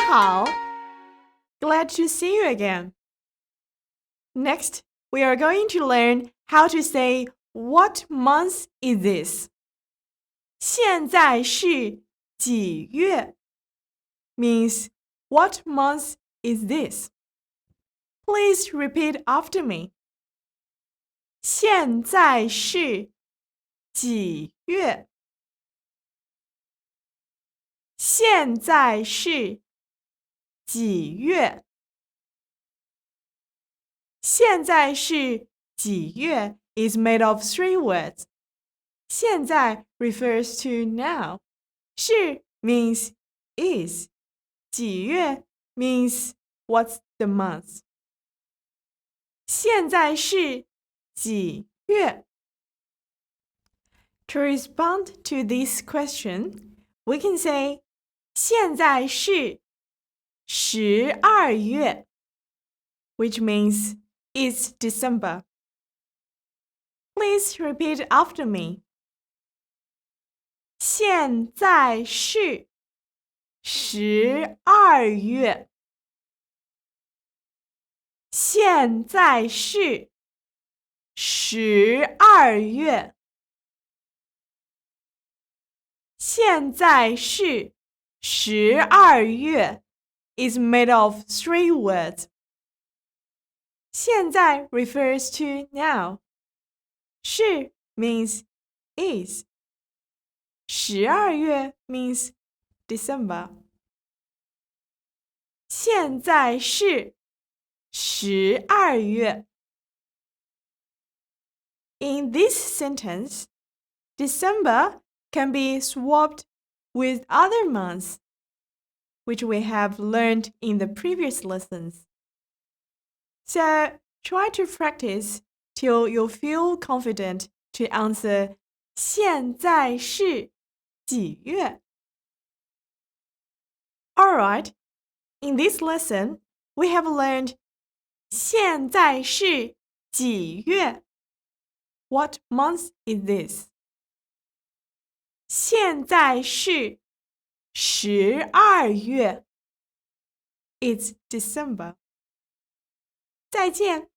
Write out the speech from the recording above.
好. Glad to see you again. Next, we are going to learn how to say what month is this. 现在是几月 means what month is this? Please repeat after me. 现在是几月？现在是几月？现在是几月 is made of 3 words. 现在 refers to now. 是 means is. 几月 means what's the month. 现在是几月？ To respond to this question, we can say 现在是12月 which means it's December. Please repeat after me. 现在是12月。现在是12月。现在是12月 is made of 3 words. 现在 refers to now. 是 means is. 12月 means December. 现在是12月。In this sentence, December can be swapped with other months, which we have learned in the previous lessons. So, try to practice till you feel confident to answer 现在是几月? Alright, in this lesson, we have learned 现在是几月? What month is this? 现在是12月 It's December. 再见。